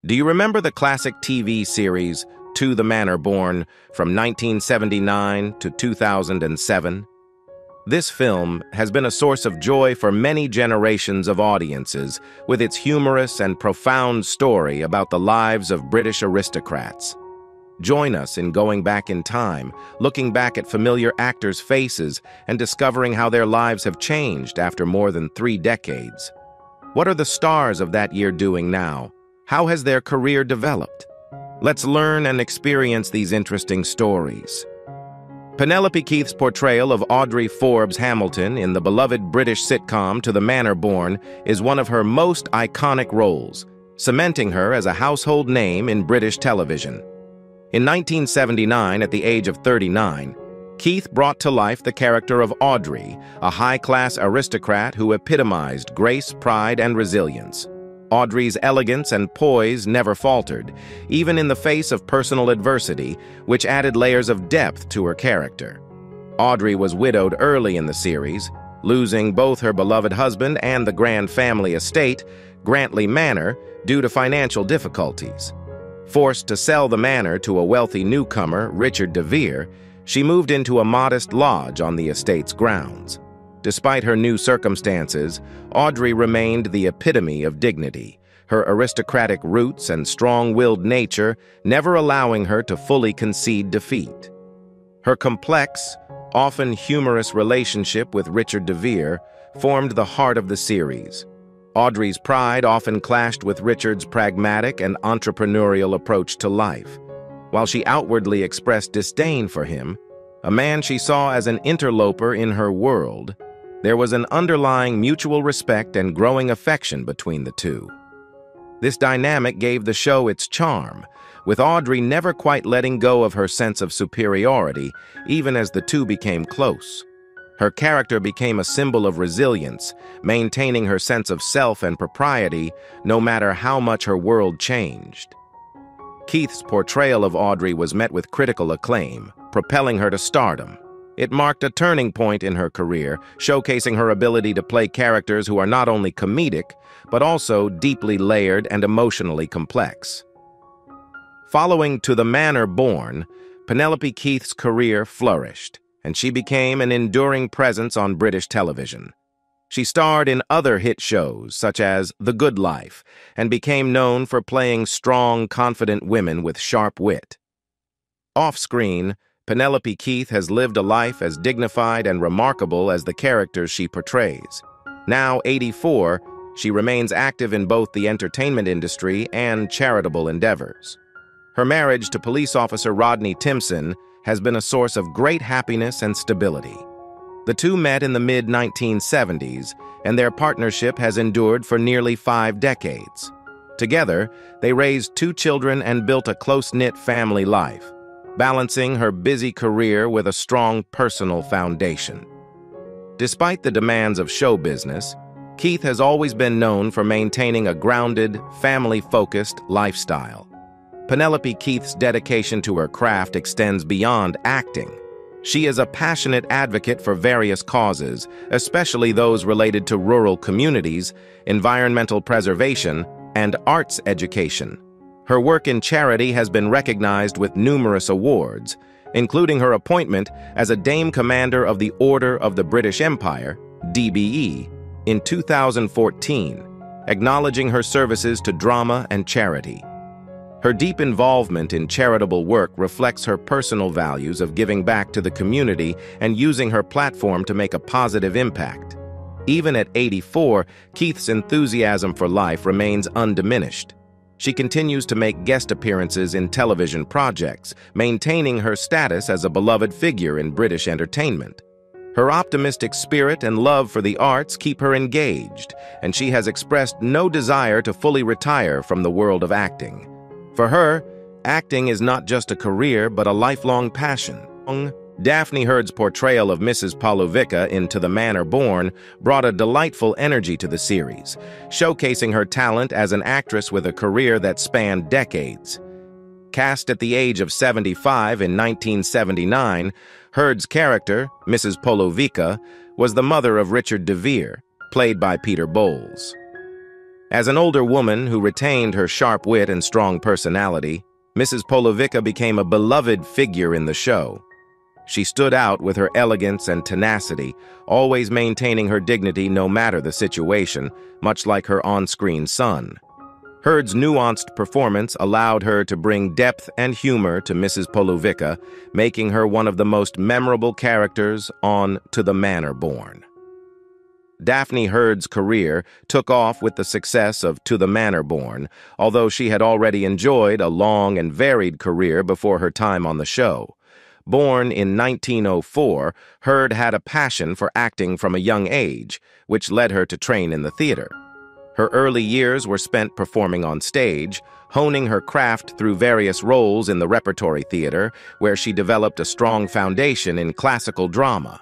Do you remember the classic TV series To the Manor Born from 1979 to 2007? This film has been a source of joy for many generations of audiences with its humorous and profound story about the lives of British aristocrats. Join us in going back in time, looking back at familiar actors' faces and discovering how their lives have changed after more than 3 decades. What are the stars of that year doing now? How has their career developed? Let's learn and experience these interesting stories. Penelope Keith's portrayal of Audrey Forbes Hamilton in the beloved British sitcom To the Manor Born is one of her most iconic roles, cementing her as a household name in British television. In 1979, at the age of 39, Keith brought to life the character of Audrey, a high-class aristocrat who epitomized grace, pride, and resilience. Audrey's elegance and poise never faltered, even in the face of personal adversity, which added layers of depth to her character. Audrey was widowed early in the series, losing both her beloved husband and the grand family estate, Grantley Manor, due to financial difficulties. Forced to sell the manor to a wealthy newcomer, Richard de Vere, she moved into a modest lodge on the estate's grounds. Despite her new circumstances, Audrey remained the epitome of dignity, her aristocratic roots and strong-willed nature never allowing her to fully concede defeat. Her complex, often humorous relationship with Richard de Vere formed the heart of the series. Audrey's pride often clashed with Richard's pragmatic and entrepreneurial approach to life. While she outwardly expressed disdain for him, a man she saw as an interloper in her world, there was an underlying mutual respect and growing affection between the two. This dynamic gave the show its charm, with Audrey never quite letting go of her sense of superiority, even as the two became close. Her character became a symbol of resilience, maintaining her sense of self and propriety no matter how much her world changed. Keith's portrayal of Audrey was met with critical acclaim, propelling her to stardom. It marked a turning point in her career, showcasing her ability to play characters who are not only comedic, but also deeply layered and emotionally complex. Following To the Manor Born, Penelope Keith's career flourished, and she became an enduring presence on British television. She starred in other hit shows, such as The Good Life, and became known for playing strong, confident women with sharp wit. Off-screen, Penelope Keith has lived a life as dignified and remarkable as the characters she portrays. Now 84, she remains active in both the entertainment industry and charitable endeavors. Her marriage to police officer Rodney Timpson has been a source of great happiness and stability. The two met in the mid-1970s, and their partnership has endured for nearly 5 decades. Together, they raised 2 children and built a close-knit family life, balancing her busy career with a strong personal foundation. Despite the demands of show business, Keith has always been known for maintaining a grounded, family-focused lifestyle. Penelope Keith's dedication to her craft extends beyond acting. She is a passionate advocate for various causes, especially those related to rural communities, environmental preservation, and arts education. Her work in charity has been recognized with numerous awards, including her appointment as a Dame Commander of the Order of the British Empire, DBE, in 2014, acknowledging her services to drama and charity. Her deep involvement in charitable work reflects her personal values of giving back to the community and using her platform to make a positive impact. Even at 84, Keith's enthusiasm for life remains undiminished. She continues to make guest appearances in television projects, maintaining her status as a beloved figure in British entertainment. Her optimistic spirit and love for the arts keep her engaged, and she has expressed no desire to fully retire from the world of acting. For her, acting is not just a career, but a lifelong passion. Daphne Heard's portrayal of Mrs. Pavlovica in To the Manor Born brought a delightful energy to the series, showcasing her talent as an actress with a career that spanned decades. Cast at the age of 75 in 1979, Heard's character, Mrs. Pavlovica, was the mother of Richard de Vere, played by Peter Bowles. As an older woman who retained her sharp wit and strong personality, Mrs. Polovica became a beloved figure in the show. She stood out with her elegance and tenacity, always maintaining her dignity no matter the situation, much like her on-screen son. Heard's nuanced performance allowed her to bring depth and humor to Mrs. Polovica, making her one of the most memorable characters on To the Manor Born. Daphne Heard's career took off with the success of To the Manor Born, although she had already enjoyed a long and varied career before her time on the show. Born in 1904, Heard had a passion for acting from a young age, which led her to train in the theater. Her early years were spent performing on stage, honing her craft through various roles in the repertory theater, where she developed a strong foundation in classical drama.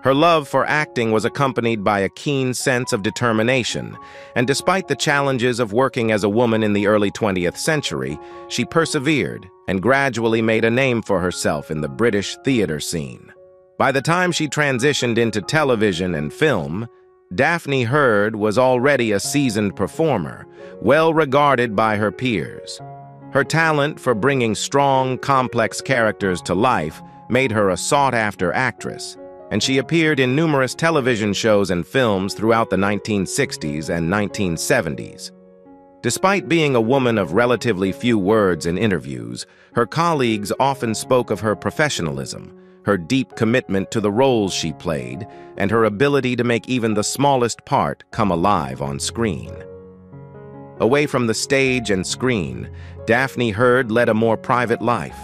Her love for acting was accompanied by a keen sense of determination, and despite the challenges of working as a woman in the early 20th century, she persevered and gradually made a name for herself in the British theater scene. By the time she transitioned into television and film, Daphne Heard was already a seasoned performer, well regarded by her peers. Her talent for bringing strong, complex characters to life made her a sought-after actress, and she appeared in numerous television shows and films throughout the 1960s and 1970s. Despite being a woman of relatively few words in interviews, her colleagues often spoke of her professionalism, her deep commitment to the roles she played, and her ability to make even the smallest part come alive on screen. Away from the stage and screen, Daphne Heard led a more private life.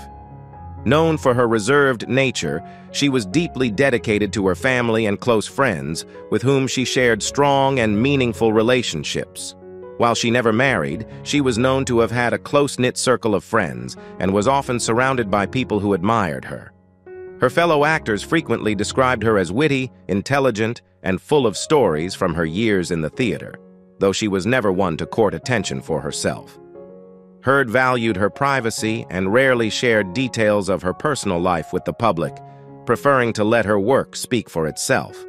Known for her reserved nature, she was deeply dedicated to her family and close friends, with whom she shared strong and meaningful relationships. While she never married, she was known to have had a close-knit circle of friends and was often surrounded by people who admired her. Her fellow actors frequently described her as witty, intelligent, and full of stories from her years in the theater, though she was never one to court attention for herself. Heard valued her privacy and rarely shared details of her personal life with the public, preferring to let her work speak for itself.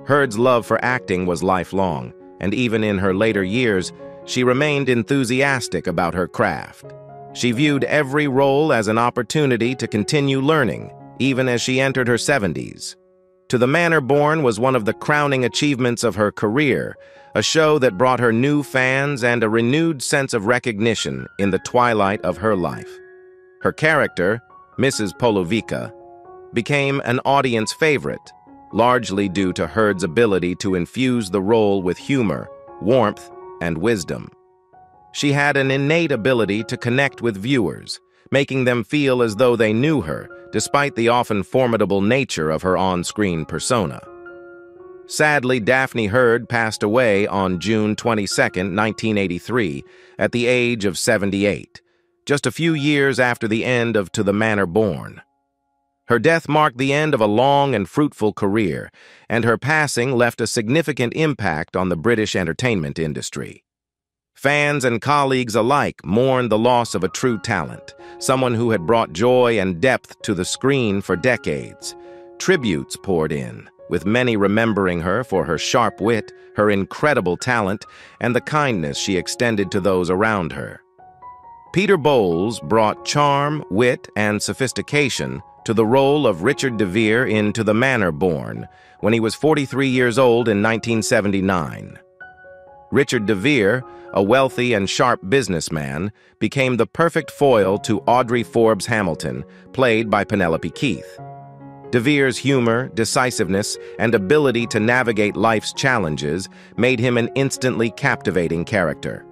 Heard's love for acting was lifelong, and even in her later years, she remained enthusiastic about her craft. She viewed every role as an opportunity to continue learning, even as she entered her 70s. To the Manor Born was one of the crowning achievements of her career, a show that brought her new fans and a renewed sense of recognition in the twilight of her life. Her character, Mrs. Polovica, became an audience favorite, largely due to Heard's ability to infuse the role with humor, warmth, and wisdom. She had an innate ability to connect with viewers, making them feel as though they knew her, despite the often formidable nature of her on-screen persona. Sadly, Daphne Heard passed away on June 22, 1983, at the age of 78, just a few years after the end of To the Manor Born. Her death marked the end of a long and fruitful career, and her passing left a significant impact on the British entertainment industry. Fans and colleagues alike mourned the loss of a true talent, someone who had brought joy and depth to the screen for decades. Tributes poured in, with many remembering her for her sharp wit, her incredible talent, and the kindness she extended to those around her. Peter Bowles brought charm, wit, and sophistication to the role of Richard de Vere in To the Manor Born when he was 43 years old in 1979. Richard de Vere, a wealthy and sharp businessman, became the perfect foil to Audrey Forbes Hamilton, played by Penelope Keith. De Vere's humor, decisiveness, and ability to navigate life's challenges made him an instantly captivating character.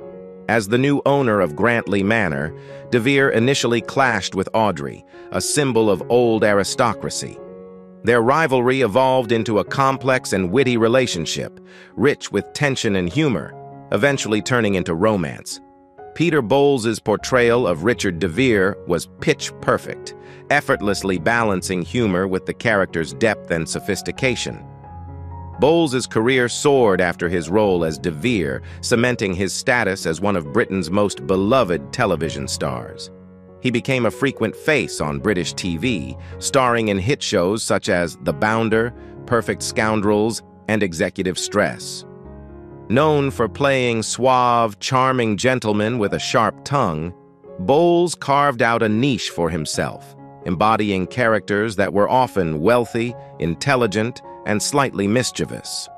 As the new owner of Grantley Manor, de Vere initially clashed with Audrey, a symbol of old aristocracy. Their rivalry evolved into a complex and witty relationship, rich with tension and humor, eventually turning into romance. Peter Bowles's portrayal of Richard de Vere was pitch perfect, effortlessly balancing humor with the character's depth and sophistication. Bowles's career soared after his role as de Vere, cementing his status as one of Britain's most beloved television stars. He became a frequent face on British TV, starring in hit shows such as The Bounder, Perfect Scoundrels, and Executive Stress. Known for playing suave, charming gentlemen with a sharp tongue, Bowles carved out a niche for himself, embodying characters that were often wealthy, intelligent, and slightly mischievous.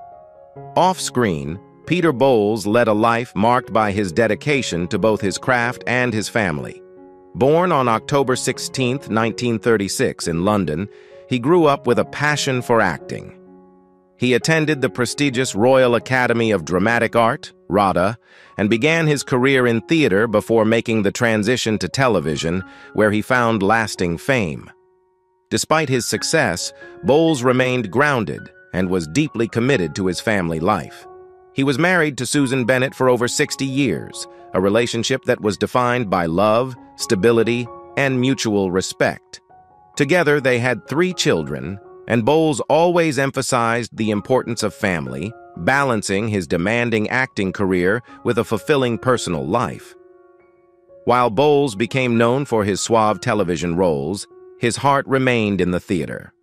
Off-screen, Peter Bowles led a life marked by his dedication to both his craft and his family. Born on October 16, 1936, in London, he grew up with a passion for acting. He attended the prestigious Royal Academy of Dramatic Art, RADA, and began his career in theater before making the transition to television, where he found lasting fame. Despite his success, Bowles remained grounded and was deeply committed to his family life. He was married to Susan Bennett for over 60 years, a relationship that was defined by love, stability, and mutual respect. Together, they had 3 children, and Bowles always emphasized the importance of family, balancing his demanding acting career with a fulfilling personal life. While Bowles became known for his suave television roles, his heart remained in the theater.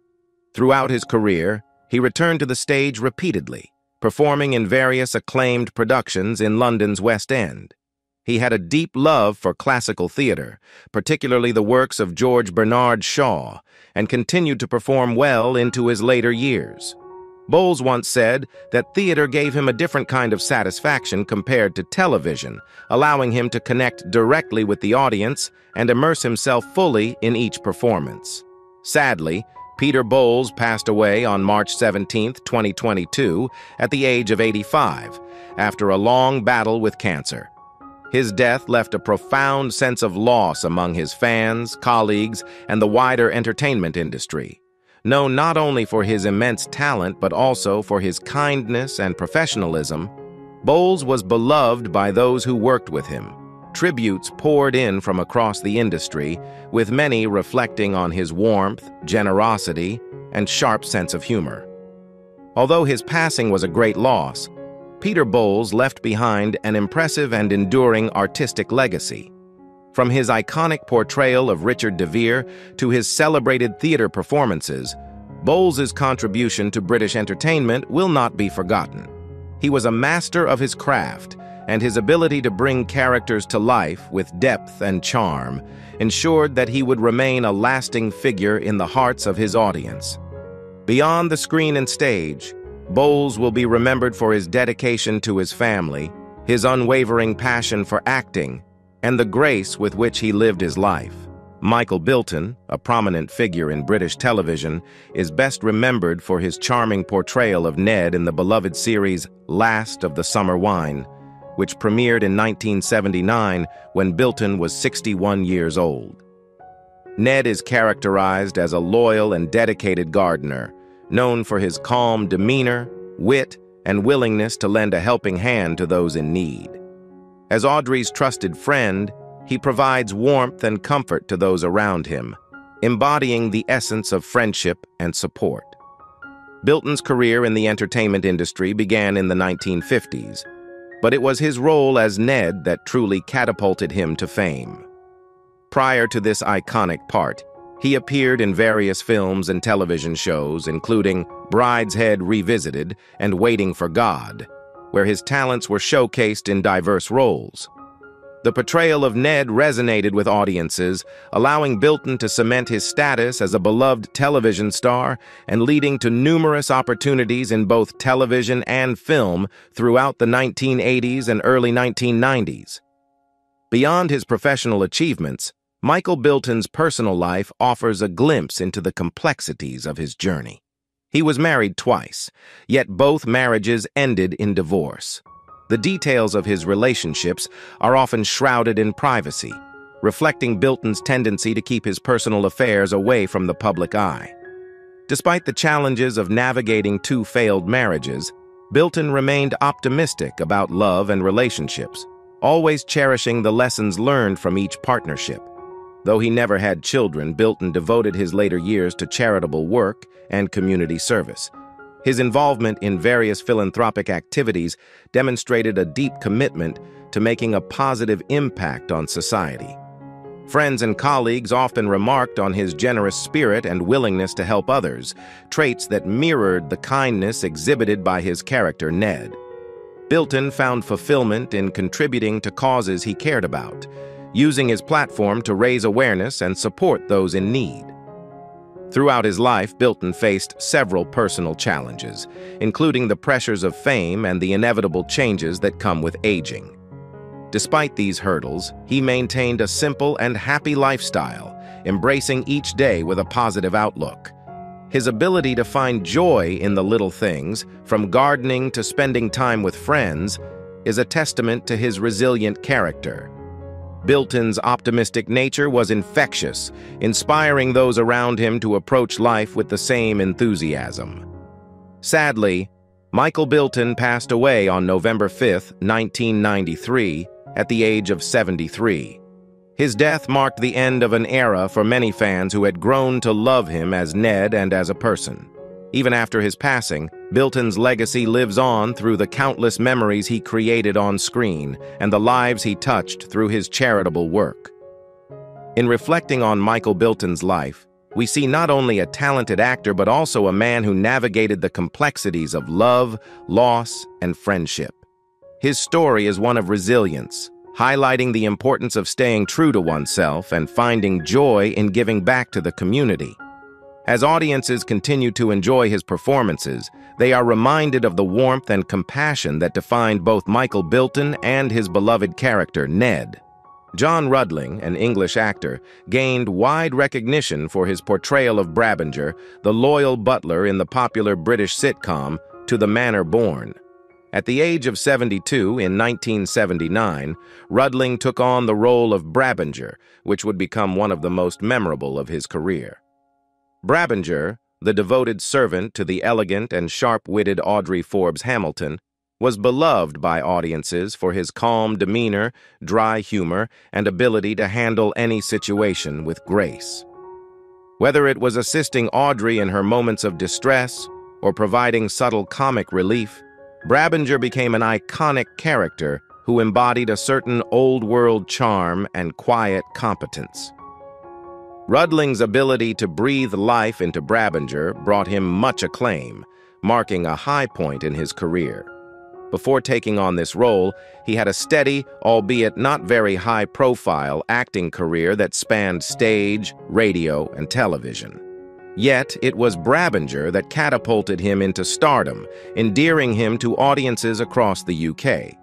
Throughout his career, he returned to the stage repeatedly, performing in various acclaimed productions in London's West End. He had a deep love for classical theater, particularly the works of George Bernard Shaw, and continued to perform well into his later years. Bowles once said that theater gave him a different kind of satisfaction compared to television, allowing him to connect directly with the audience and immerse himself fully in each performance. Sadly, Peter Bowles passed away on March 17, 2022, at the age of 85, after a long battle with cancer. His death left a profound sense of loss among his fans, colleagues, and the wider entertainment industry. Known not only for his immense talent but also for his kindness and professionalism, Bowles was beloved by those who worked with him. Tributes poured in from across the industry, with many reflecting on his warmth, generosity, and sharp sense of humor. Although his passing was a great loss, Peter Bowles left behind an impressive and enduring artistic legacy. From his iconic portrayal of Richard de Vere to his celebrated theater performances, Bowles's contribution to British entertainment will not be forgotten. He was a master of his craft, and his ability to bring characters to life with depth and charm ensured that he would remain a lasting figure in the hearts of his audience. Beyond the screen and stage, Bowles will be remembered for his dedication to his family, his unwavering passion for acting, and the grace with which he lived his life. Michael Bilton, a prominent figure in British television, is best remembered for his charming portrayal of Ned in the beloved series Last of the Summer Wine, which premiered in 1979 when Bilton was 61 years old. Ned is characterized as a loyal and dedicated gardener, known for his calm demeanor, wit, and willingness to lend a helping hand to those in need. As Audrey's trusted friend, he provides warmth and comfort to those around him, embodying the essence of friendship and support. Bilton's career in the entertainment industry began in the 1950s, but it was his role as Ned that truly catapulted him to fame. Prior to this iconic part, he appeared in various films and television shows, including Brideshead Revisited and Waiting for God, where his talents were showcased in diverse roles. The portrayal of Ned resonated with audiences, allowing Bilton to cement his status as a beloved television star and leading to numerous opportunities in both television and film throughout the 1980s and early 1990s. Beyond his professional achievements, Michael Bilton's personal life offers a glimpse into the complexities of his journey. He was married twice, yet both marriages ended in divorce. The details of his relationships are often shrouded in privacy, reflecting Bilton's tendency to keep his personal affairs away from the public eye. Despite the challenges of navigating 2 failed marriages, Bilton remained optimistic about love and relationships, always cherishing the lessons learned from each partnership. Though he never had children, Bilton devoted his later years to charitable work and community service. His involvement in various philanthropic activities demonstrated a deep commitment to making a positive impact on society. Friends and colleagues often remarked on his generous spirit and willingness to help others, traits that mirrored the kindness exhibited by his character Ned. Bilton found fulfillment in contributing to causes he cared about, using his platform to raise awareness and support those in need. Throughout his life, Bilton faced several personal challenges, including the pressures of fame and the inevitable changes that come with aging. Despite these hurdles, he maintained a simple and happy lifestyle, embracing each day with a positive outlook. His ability to find joy in the little things, from gardening to spending time with friends, is a testament to his resilient character. Bilton's optimistic nature was infectious, inspiring those around him to approach life with the same enthusiasm. Sadly, Michael Bilton passed away on November 5, 1993, at the age of 73. His death marked the end of an era for many fans who had grown to love him as Ned and as a person. Even after his passing, Bilton's legacy lives on through the countless memories he created on screen and the lives he touched through his charitable work. In reflecting on Michael Bilton's life, we see not only a talented actor but also a man who navigated the complexities of love, loss, and friendship. His story is one of resilience, highlighting the importance of staying true to oneself and finding joy in giving back to the community. As audiences continue to enjoy his performances, they are reminded of the warmth and compassion that defined both Michael Bilton and his beloved character, Ned. John Rudling, an English actor, gained wide recognition for his portrayal of Brabinger, the loyal butler in the popular British sitcom To the Manor Born. At the age of 72 in 1979, Rudling took on the role of Brabinger, which would become one of the most memorable of his career. Brabinger, the devoted servant to the elegant and sharp-witted Audrey Forbes Hamilton, was beloved by audiences for his calm demeanor, dry humor, and ability to handle any situation with grace. Whether it was assisting Audrey in her moments of distress or providing subtle comic relief, Brabinger became an iconic character who embodied a certain old-world charm and quiet competence. Rudling's ability to breathe life into Brabinger brought him much acclaim, marking a high point in his career. Before taking on this role, he had a steady, albeit not very high-profile, acting career that spanned stage, radio, and television. Yet, it was Brabinger that catapulted him into stardom, endearing him to audiences across the UK.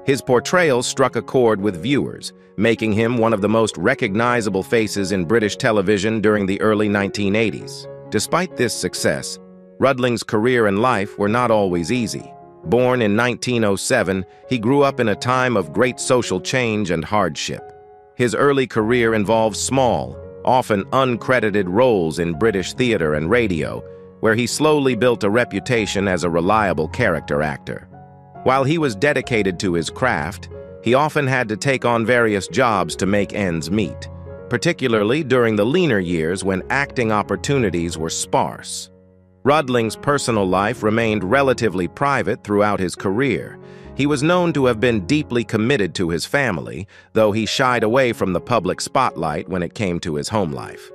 His portrayal struck a chord with viewers, making him one of the most recognizable faces in British television during the early 1980s. Despite this success, Rudling's career and life were not always easy. Born in 1907, he grew up in a time of great social change and hardship. His early career involved small, often uncredited roles in British theater and radio, where he slowly built a reputation as a reliable character actor. While he was dedicated to his craft, he often had to take on various jobs to make ends meet, particularly during the leaner years when acting opportunities were sparse. Rudling's personal life remained relatively private throughout his career. He was known to have been deeply committed to his family, though he shied away from the public spotlight when it came to his home life.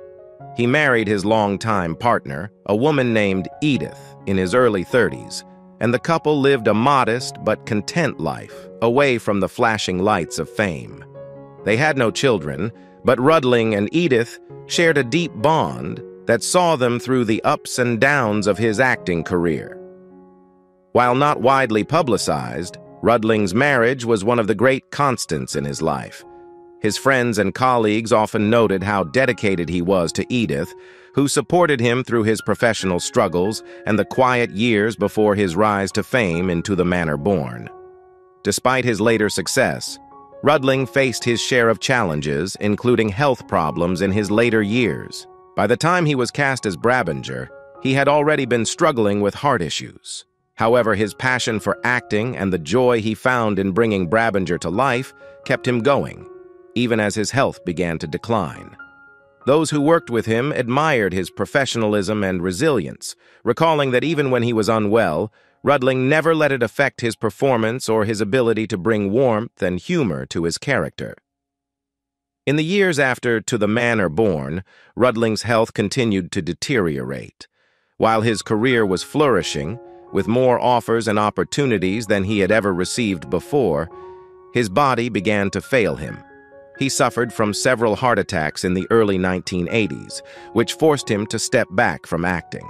He married his longtime partner, a woman named Edith, in his early 30s, and the couple lived a modest but content life, away from the flashing lights of fame. They had no children, but Rudling and Edith shared a deep bond that saw them through the ups and downs of his acting career. While not widely publicized, Rudling's marriage was one of the great constants in his life. His friends and colleagues often noted how dedicated he was to Edith, who supported him through his professional struggles and the quiet years before his rise to fame in To the Manor Born. Despite his later success, Rudling faced his share of challenges, including health problems in his later years. By the time he was cast as Brabinger, he had already been struggling with heart issues. However, his passion for acting and the joy he found in bringing Brabinger to life kept him going, even as his health began to decline. Those who worked with him admired his professionalism and resilience, recalling that even when he was unwell, Rudling never let it affect his performance or his ability to bring warmth and humor to his character. In the years after To the Manor Born, Rudling's health continued to deteriorate. While his career was flourishing, With more offers and opportunities than he had ever received before, his body began to fail him. He suffered from several heart attacks in the early 1980s, which forced him to step back from acting.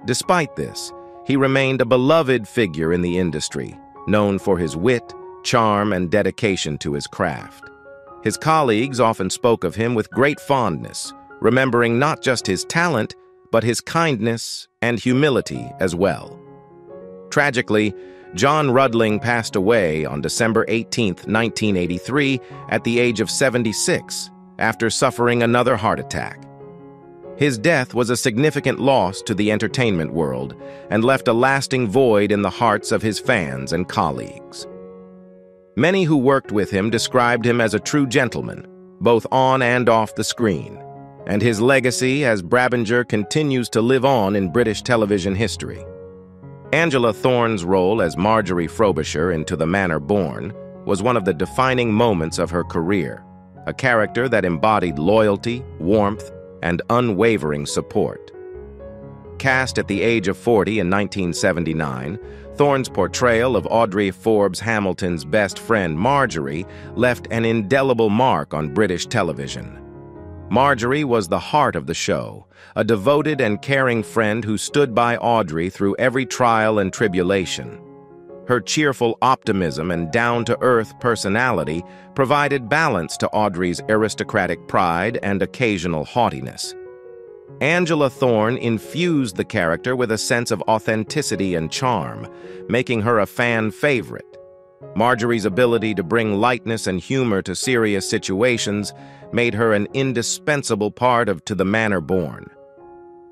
Despite this, he remained a beloved figure in the industry, known for his wit, charm, and dedication to his craft. His colleagues often spoke of him with great fondness, remembering not just his talent, but his kindness and humility as well. Tragically, John Rudling passed away on December 18, 1983, at the age of 76, after suffering another heart attack. His death was a significant loss to the entertainment world and left a lasting void in the hearts of his fans and colleagues. Many who worked with him described him as a true gentleman, both on and off the screen, and his legacy as Brabinger continues to live on in British television history. Angela Thorne's role as Marjorie Frobisher in To the Manor Born was one of the defining moments of her career, a character that embodied loyalty, warmth, and unwavering support. Cast at the age of 40 in 1979, Thorne's portrayal of Audrey Forbes Hamilton's best friend Marjorie left an indelible mark on British television. Marjorie was the heart of the show, a devoted and caring friend who stood by Audrey through every trial and tribulation. Her cheerful optimism and down-to-earth personality provided balance to Audrey's aristocratic pride and occasional haughtiness. Angela Thorne infused the character with a sense of authenticity and charm, making her a fan favorite. Marjorie's ability to bring lightness and humor to serious situations made her an indispensable part of To the Manor Born.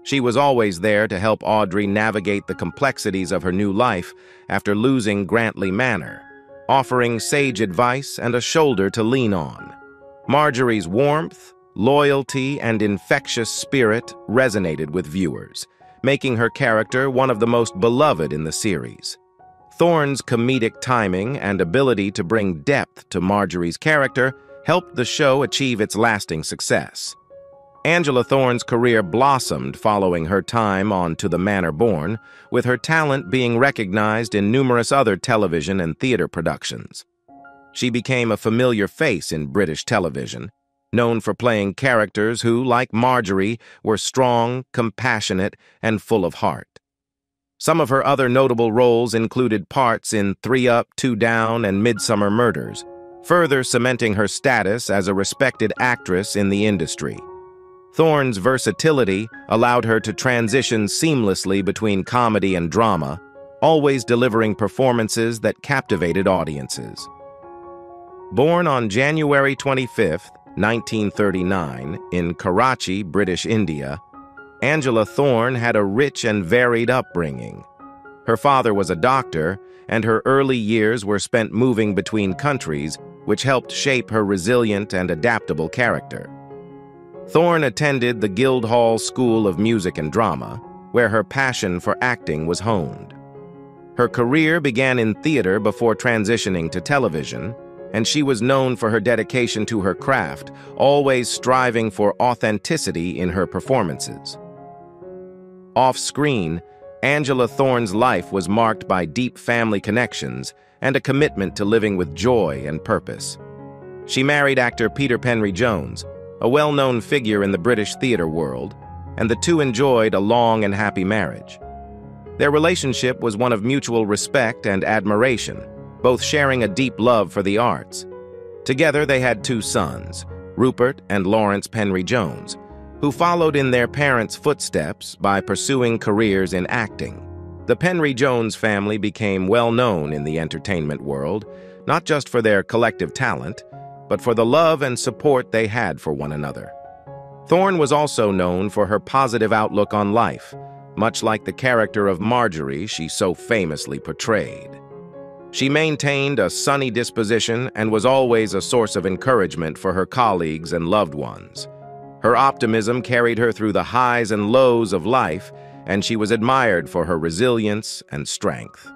She was always there to help Audrey navigate the complexities of her new life after losing Grantley Manor, offering sage advice and a shoulder to lean on. Marjorie's warmth, loyalty, and infectious spirit resonated with viewers, making her character one of the most beloved in the series. Thorne's comedic timing and ability to bring depth to Marjorie's character helped the show achieve its lasting success. Angela Thorne's career blossomed following her time on To the Manor Born, with her talent being recognized in numerous other television and theater productions. She became a familiar face in British television, known for playing characters who, like Marjorie, were strong, compassionate, and full of heart. Some of her other notable roles included parts in 3 Up, 2 Down, and Midsummer Murders, further cementing her status as a respected actress in the industry. Thorne's versatility allowed her to transition seamlessly between comedy and drama, always delivering performances that captivated audiences. Born on January 25, 1939, in Karachi, British India, Angela Thorne had a rich and varied upbringing. Her father was a doctor, and her early years were spent moving between countries, which helped shape her resilient and adaptable character. Thorne attended the Guildhall School of Music and Drama, where her passion for acting was honed. Her career began in theater before transitioning to television, and she was known for her dedication to her craft, always striving for authenticity in her performances. Off-screen, Angela Thorne's life was marked by deep family connections and a commitment to living with joy and purpose. She married actor Peter Jones, a well-known figure in the British theater world, and the two enjoyed a long and happy marriage. Their relationship was one of mutual respect and admiration, both sharing a deep love for the arts. Together they had 2 sons, Rupert and Lawrence Penry Jones, who followed in their parents' footsteps by pursuing careers in acting. The Penry Jones family became well known in the entertainment world, not just for their collective talent, but for the love and support they had for one another. Thorne was also known for her positive outlook on life, much like the character of Marjorie she so famously portrayed. She maintained a sunny disposition and was always a source of encouragement for her colleagues and loved ones. Her optimism carried her through the highs and lows of life, and she was admired for her resilience and strength.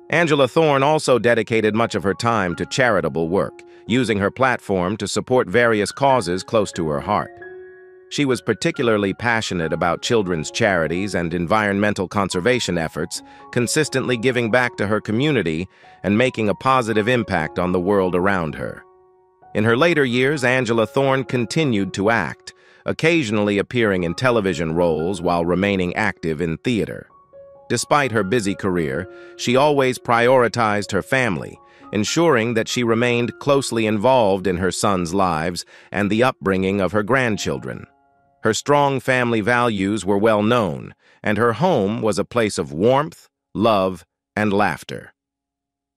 Angela Thorne also dedicated much of her time to charitable work, using her platform to support various causes close to her heart. She was particularly passionate about children's charities and environmental conservation efforts, consistently giving back to her community and making a positive impact on the world around her. In her later years, Angela Thorne continued to act, occasionally appearing in television roles while remaining active in theater. Despite her busy career, she always prioritized her family, ensuring that she remained closely involved in her sons' lives and the upbringing of her grandchildren. Her strong family values were well known, and her home was a place of warmth, love, and laughter.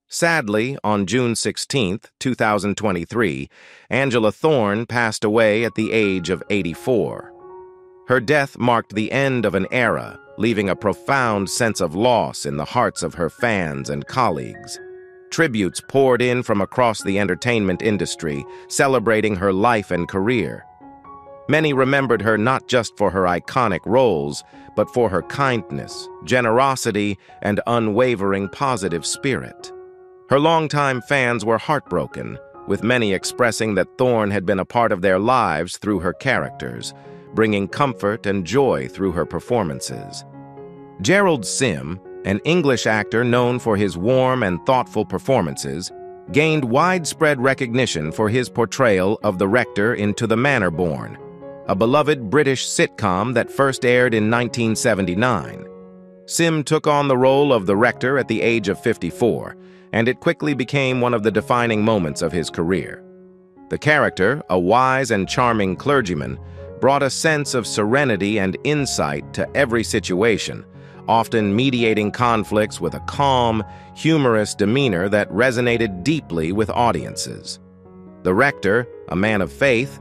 Sadly, on June 16, 2023, Angela Thorne passed away at the age of 84. Her death marked the end of an era, leaving a profound sense of loss in the hearts of her fans and colleagues. Tributes poured in from across the entertainment industry, celebrating her life and career. Many remembered her not just for her iconic roles, but for her kindness, generosity, and unwavering positive spirit. Her longtime fans were heartbroken, with many expressing that Thorne had been a part of their lives through her characters, bringing comfort and joy through her performances. Gerald Sim, an English actor known for his warm and thoughtful performances, gained widespread recognition for his portrayal of the rector in To the Manor Born, a beloved British sitcom that first aired in 1979. Sim took on the role of the rector at the age of 54, and it quickly became one of the defining moments of his career. The character, a wise and charming clergyman, brought a sense of serenity and insight to every situation, often mediating conflicts with a calm, humorous demeanor that resonated deeply with audiences. The rector, a man of faith,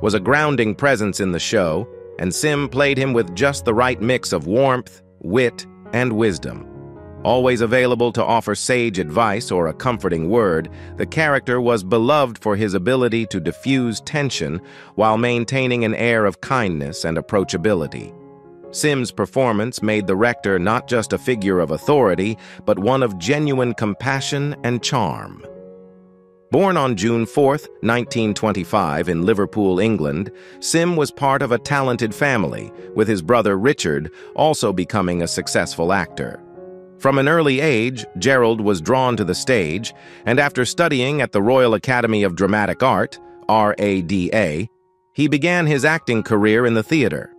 was a grounding presence in the show, and Sim played him with just the right mix of warmth, wit, and wisdom. Always available to offer sage advice or a comforting word, the character was beloved for his ability to diffuse tension while maintaining an air of kindness and approachability. Sim's performance made the rector not just a figure of authority, but one of genuine compassion and charm. Born on June 4, 1925 in Liverpool, England, Sim was part of a talented family, with his brother Richard also becoming a successful actor. From an early age, Gerald was drawn to the stage, and after studying at the Royal Academy of Dramatic Art, RADA, he began his acting career in the theater.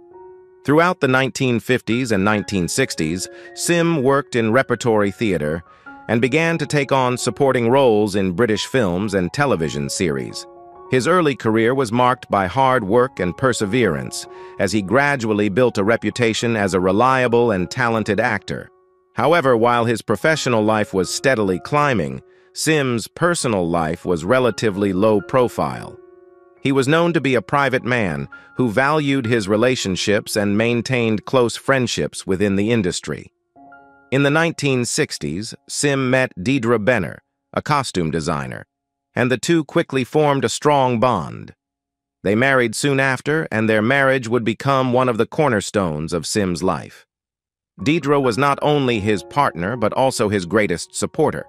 Throughout the 1950s and 1960s, Sim worked in repertory theater and began to take on supporting roles in British films and television series. His early career was marked by hard work and perseverance, as he gradually built a reputation as a reliable and talented actor. However, while his professional life was steadily climbing, Sim's personal life was relatively low profile. He was known to be a private man who valued his relationships and maintained close friendships within the industry. In the 1960s, Sim met Deidre Benner, a costume designer, and the two quickly formed a strong bond. They married soon after, and their marriage would become one of the cornerstones of Sim's life. Deidre was not only his partner, but also his greatest supporter,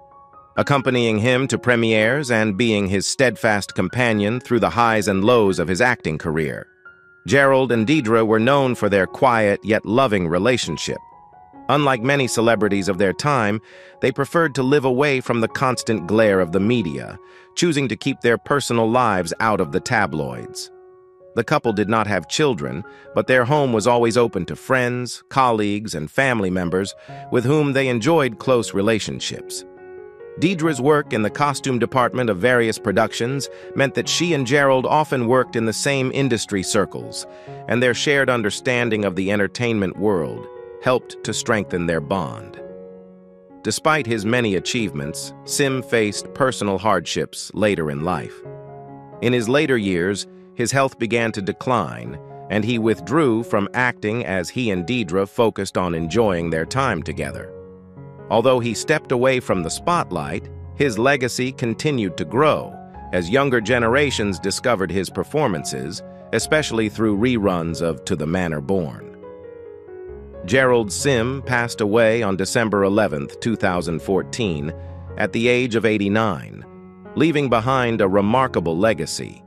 accompanying him to premieres and being his steadfast companion through the highs and lows of his acting career. Gerald and Deidre were known for their quiet yet loving relationship. Unlike many celebrities of their time, they preferred to live away from the constant glare of the media, choosing to keep their personal lives out of the tabloids. The couple did not have children, but their home was always open to friends, colleagues, and family members with whom they enjoyed close relationships. Deidre's work in the costume department of various productions meant that she and Gerald often worked in the same industry circles, and their shared understanding of the entertainment world helped to strengthen their bond. Despite his many achievements, Sim faced personal hardships later in life. In his later years, his health began to decline, and he withdrew from acting as he and Deidre focused on enjoying their time together. Although he stepped away from the spotlight, his legacy continued to grow as younger generations discovered his performances, especially through reruns of To the Manor Born. Gerald Sim passed away on December 11, 2014, at the age of 89, leaving behind a remarkable legacy.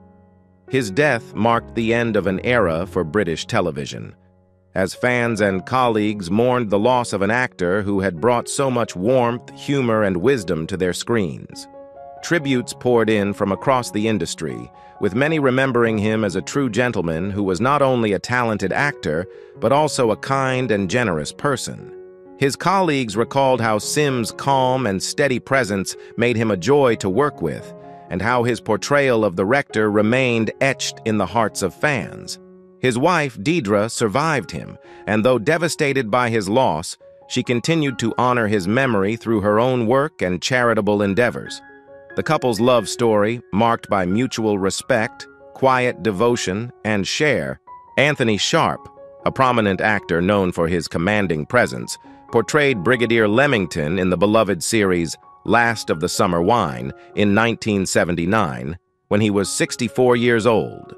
His death marked the end of an era for British television, as fans and colleagues mourned the loss of an actor who had brought so much warmth, humor, and wisdom to their screens. Tributes poured in from across the industry, with many remembering him as a true gentleman who was not only a talented actor, but also a kind and generous person. His colleagues recalled how Sim's calm and steady presence made him a joy to work with, and how his portrayal of the rector remained etched in the hearts of fans. His wife, Deidre, survived him, and though devastated by his loss, she continued to honor his memory through her own work and charitable endeavors. The couple's love story, marked by mutual respect, quiet devotion, and share. Anthony Sharp, a prominent actor known for his commanding presence, portrayed Brigadier Leamington in the beloved series Last of the Summer Wine in 1979, when he was 64 years old.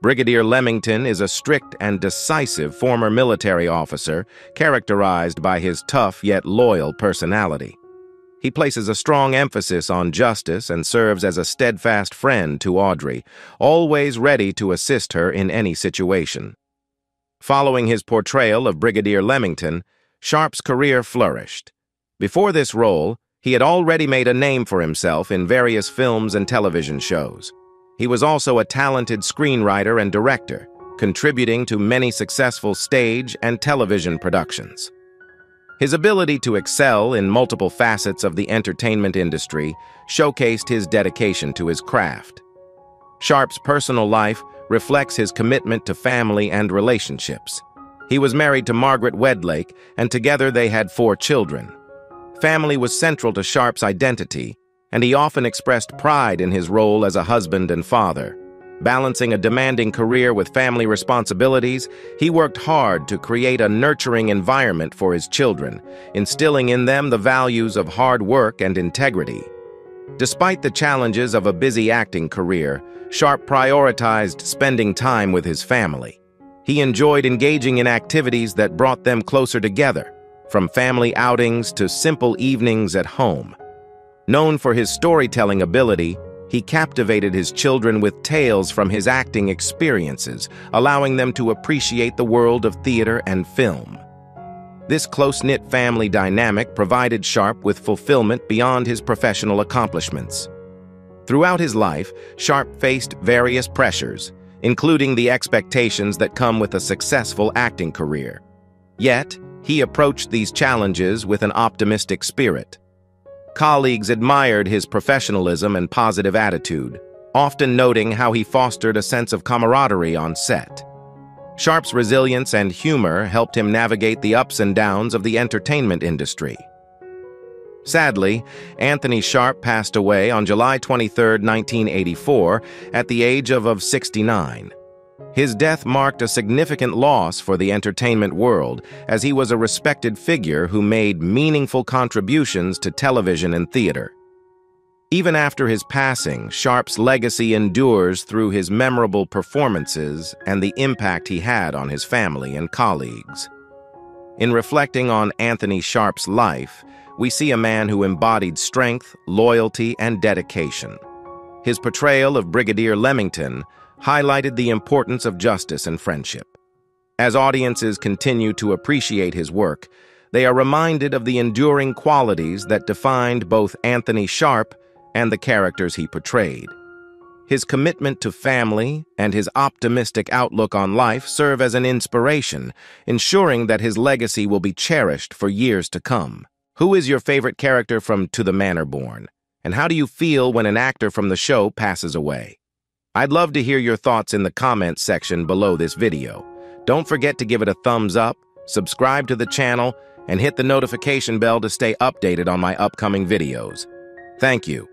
Brigadier Leamington is a strict and decisive former military officer characterized by his tough yet loyal personality. He places a strong emphasis on justice and serves as a steadfast friend to Audrey, always ready to assist her in any situation. Following his portrayal of Brigadier Leamington, Sharp's career flourished. Before this role, he had already made a name for himself in various films and television shows. He was also a talented screenwriter and director, contributing to many successful stage and television productions. His ability to excel in multiple facets of the entertainment industry showcased his dedication to his craft. Sharp's personal life reflects his commitment to family and relationships. He was married to Margaret Wedlake, and together they had 4 children. Family was central to Sharp's identity, and he often expressed pride in his role as a husband and father. Balancing a demanding career with family responsibilities, he worked hard to create a nurturing environment for his children, instilling in them the values of hard work and integrity. Despite the challenges of a busy acting career, Sharp prioritized spending time with his family. He enjoyed engaging in activities that brought them closer together, from family outings to simple evenings at home. Known for his storytelling ability, he captivated his children with tales from his acting experiences, allowing them to appreciate the world of theater and film. This close-knit family dynamic provided Sharp with fulfillment beyond his professional accomplishments. Throughout his life, Sharp faced various pressures, including the expectations that come with a successful acting career. Yet, he approached these challenges with an optimistic spirit. Colleagues admired his professionalism and positive attitude, often noting how he fostered a sense of camaraderie on set. Sharp's resilience and humor helped him navigate the ups and downs of the entertainment industry. Sadly, Anthony Sharp passed away on July 23, 1984, at the age of 69. His death marked a significant loss for the entertainment world, as he was a respected figure who made meaningful contributions to television and theater. Even after his passing, Sharp's legacy endures through his memorable performances and the impact he had on his family and colleagues. In reflecting on Anthony Sharp's life, we see a man who embodied strength, loyalty, and dedication. His portrayal of Brigadier Leamington highlighted the importance of justice and friendship. As audiences continue to appreciate his work, they are reminded of the enduring qualities that defined both Anthony Sharp and the characters he portrayed. His commitment to family and his optimistic outlook on life serve as an inspiration, ensuring that his legacy will be cherished for years to come. Who is your favorite character from To the Manor Born? And how do you feel when an actor from the show passes away? I'd love to hear your thoughts in the comments section below this video. Don't forget to give it a thumbs up, subscribe to the channel, and hit the notification bell to stay updated on my upcoming videos. Thank you.